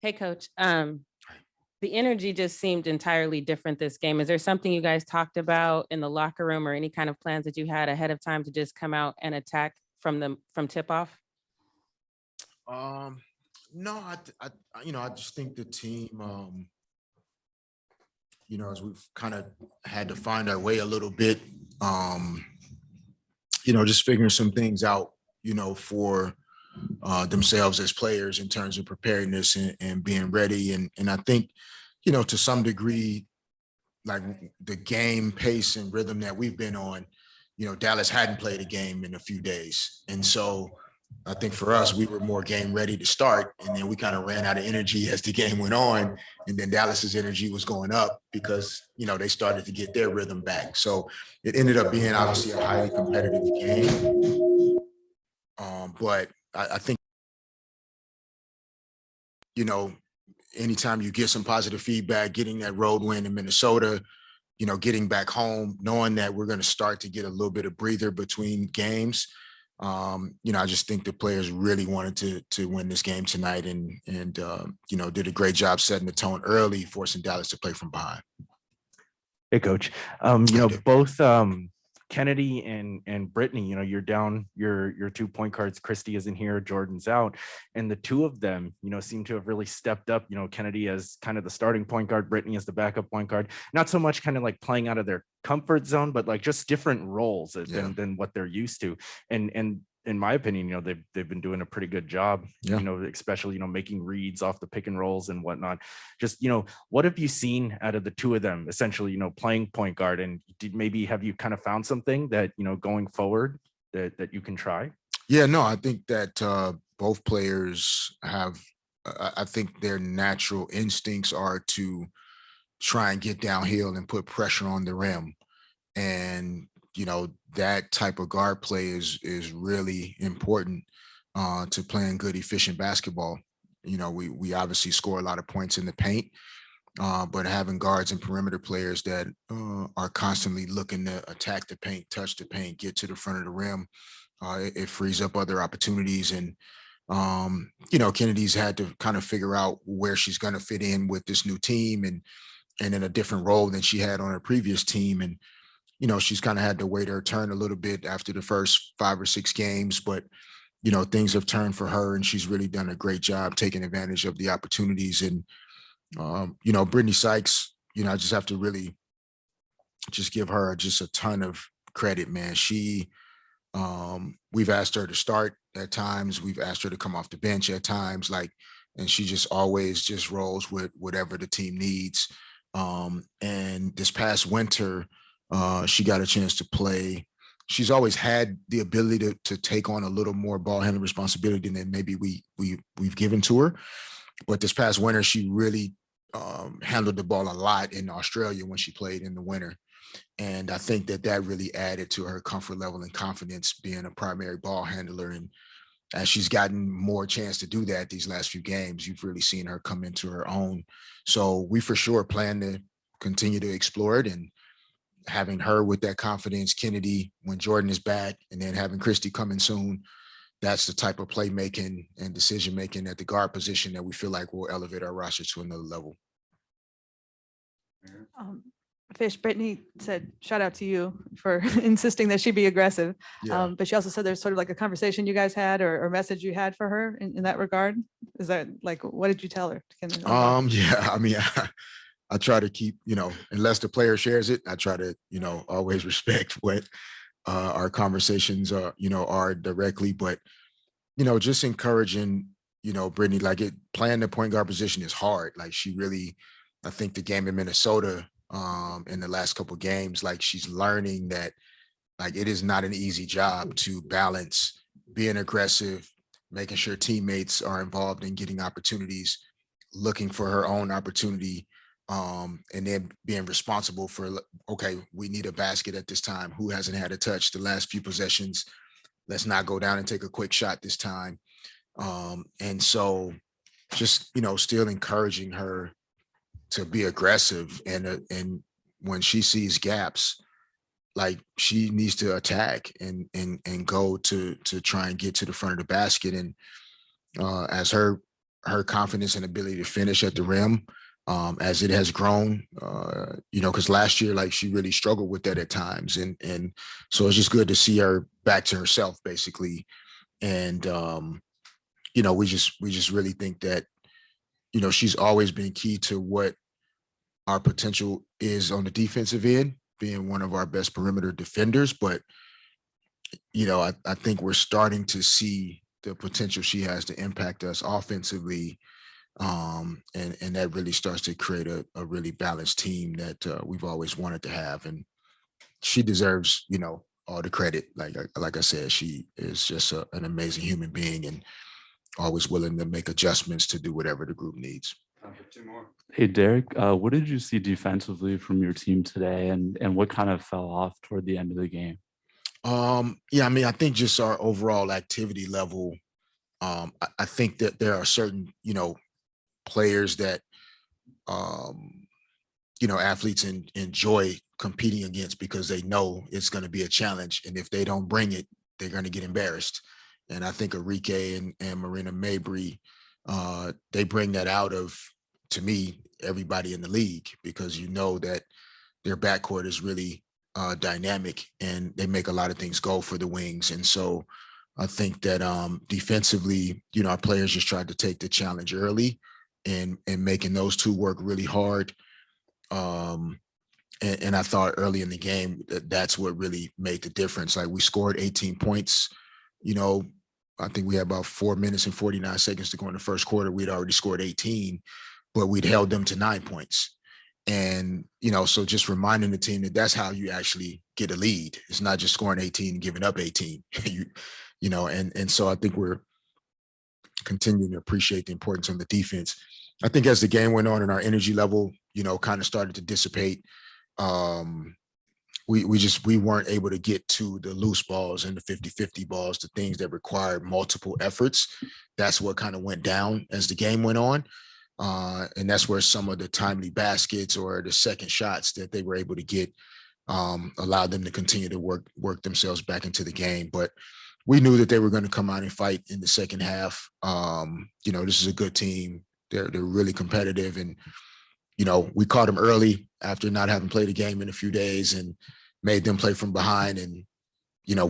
Hey, Coach. The energy just seemed entirely different this game. Is there something you guys talked about in the locker room or any kind of plans that you had ahead of time to just come out and attack from tip off? No, I just think the team, as we've kind of had to find our way a little bit, just figuring some things out, for themselves as players in terms of preparedness and being ready. And I think, to some degree, like the game pace and rhythm that we've been on, Dallas hadn't played a game in a few days. And so I think for us, we were more game ready to start. And then we kind of ran out of energy as the game went on. And then Dallas's energy was going up because, they started to get their rhythm back. So it ended up being obviously a highly competitive game. But I think, anytime you get some positive feedback, getting that road win in Minnesota, getting back home, knowing that we're going to start to get a little bit of breather between games. I just think the players really wanted to win this game tonight and did a great job setting the tone early, forcing Dallas to play from behind. Hey, Coach. Both Kennedy and Brittany, you're down your 2 point guards. Christy isn't here, Jordan's out, and the two of them, seem to have really stepped up. Kennedy as kind of the starting point guard, Brittany as the backup point guard. Not so much kind of like playing out of their comfort zone, but like just different roles than what they're used to. And in my opinion, they've been doing a pretty good job, especially, making reads off the pick and rolls and whatnot. Just, what have you seen out of the two of them essentially, playing point guard, and have you kind of found something that, going forward that you can try? Yeah, no, I think that both players have, I think their natural instincts are to try and get downhill and put pressure on the rim. And that type of guard play is really important to playing good, efficient basketball. We obviously score a lot of points in the paint, but having guards and perimeter players that are constantly looking to attack the paint, touch the paint, get to the front of the rim, it frees up other opportunities. And Kennedy's had to kind of figure out where she's going to fit in with this new team and in a different role than she had on her previous team. And she's kind of had to wait her turn a little bit after the first 5 or 6 games, but things have turned for her, and she's really done a great job taking advantage of the opportunities. And Brittany Sykes, I just have to really just give her just a ton of credit, man. We've asked her to start at times, we've asked her to come off the bench at times, and she just always just rolls with whatever the team needs. And this past winter, she got a chance to play. She's always had the ability to take on a little more ball handling responsibility than maybe we've given to her. But this past winter, she really handled the ball a lot in Australia when she played in the winter. And I think that really added to her comfort level and confidence being a primary ball handler. And as she's gotten more chance to do that these last few games, you've really seen her come into her own. So we for sure plan to continue to explore it, and having her with that confidence, Kennedy when Jordan is back, and then having Christy coming soon, that's the type of playmaking and decision making at the guard position that we feel like will elevate our roster to another level. Fish, Brittany said, shout out to you for insisting that she be aggressive. Yeah. But she also said there's sort of like a conversation you guys had or message you had for her in that regard. Is that like, what did you tell her? Yeah, I mean, I try to keep, unless the player shares it, I try to, always respect what our conversations are, are directly. But, just encouraging, Brittany, playing the point guard position is hard. Like she really, I think the game in Minnesota in the last couple of games, like she's learning that like it is not an easy job to balance being aggressive, making sure teammates are involved in getting opportunities, looking for her own opportunity, and then being responsible for, okay, we need a basket at this time. Who hasn't had a touch the last few possessions? Let's not go down and take a quick shot this time. And so just, still encouraging her to be aggressive, and when she sees gaps, like she needs to attack and go to try and get to the front of the basket. And as her confidence and ability to finish at the rim, as it has grown, because last year, like, she really struggled with that at times. And so it's just good to see her back to herself, basically. And, we just really think that, she's always been key to what our potential is on the defensive end, being one of our best perimeter defenders. But, I think we're starting to see the potential she has to impact us offensively. And that really starts to create a really balanced team that we've always wanted to have. And she deserves, all the credit. Like I said, she is just an amazing human being and always willing to make adjustments to do whatever the group needs. Hey, Derek, what did you see defensively from your team today, and what kind of fell off toward the end of the game? Yeah, I mean, I think just our overall activity level. I think that there are certain, players that, athletes enjoy competing against because they know it's going to be a challenge. And if they don't bring it, they're going to get embarrassed. And I think Enrique and Marina Mabry, they bring that out of, to me, everybody in the league, because that their backcourt is really dynamic and they make a lot of things go for the wings. And so I think that defensively, our players just tried to take the challenge early and making those two work really hard. And I thought early in the game that's what really made the difference. Like, we scored 18 points. I think we had about 4 minutes and 49 seconds to go in the first quarter. We'd already scored 18, but we'd held them to 9 points. And, so just reminding the team that that's how you actually get a lead. It's not just scoring 18 and giving up 18, and so I think we're continuing to appreciate the importance of the defense. I think as the game went on and our energy level, kind of started to dissipate, we weren't able to get to the loose balls and the 50-50 balls, the things that required multiple efforts. That's what kind of went down as the game went on. And that's where some of the timely baskets or the second shots that they were able to get allowed them to continue to work themselves back into the game. But we knew that they were going to come out and fight in the second half. This is a good team. They're really competitive. And, we caught them early after not having played a game in a few days and made them play from behind. And,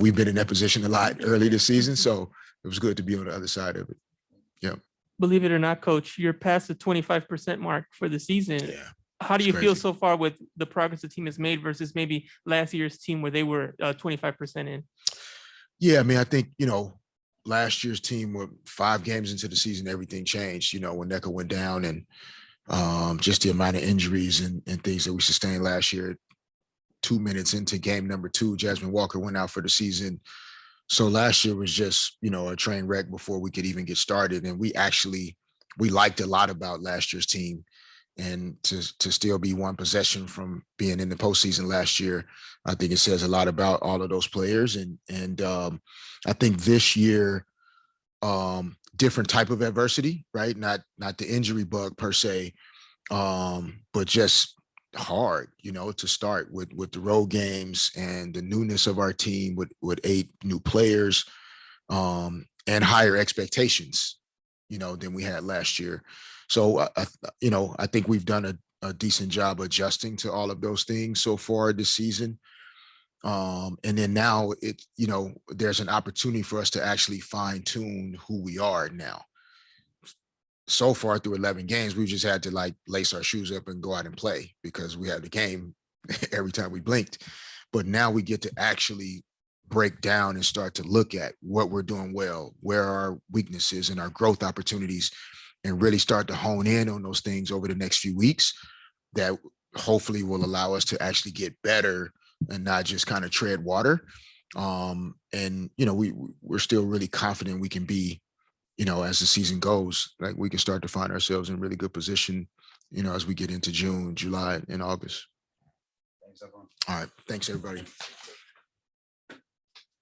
we've been in that position a lot early this season. So it was good to be on the other side of it. Yeah. Believe it or not, Coach, you're past the 25% mark for the season. Yeah. How do you feel crazy. so far with the progress the team has made versus maybe last year's team where they were 25% in? Yeah, I mean, I think, last year's team were 5 games into the season, everything changed, when Neca went down and just the amount of injuries and things that we sustained last year. 2 minutes into game number 2, Jasmine Walker went out for the season. So last year was just, a train wreck before we could even get started. And we liked a lot about last year's team. And to still be one possession from being in the postseason last year, I think it says a lot about all of those players. And I think this year, different type of adversity, right? Not the injury bug per se, but just hard, to start with the road games and the newness of our team with 8 new players, and higher expectations, than we had last year. So, I think we've done a decent job adjusting to all of those things so far this season. And then now there's an opportunity for us to actually fine tune who we are now. So far through 11 games, we just had to lace our shoes up and go out and play because we had the game every time we blinked. But now we get to actually break down and start to look at what we're doing well, where our weaknesses and our growth opportunities, and really start to hone in on those things over the next few weeks that hopefully will allow us to actually get better and not just kind of tread water. And, we're still really confident we can be, as the season goes, we can start to find ourselves in really good position, as we get into June, July, and August. Thanks, everyone. All right. Thanks, everybody.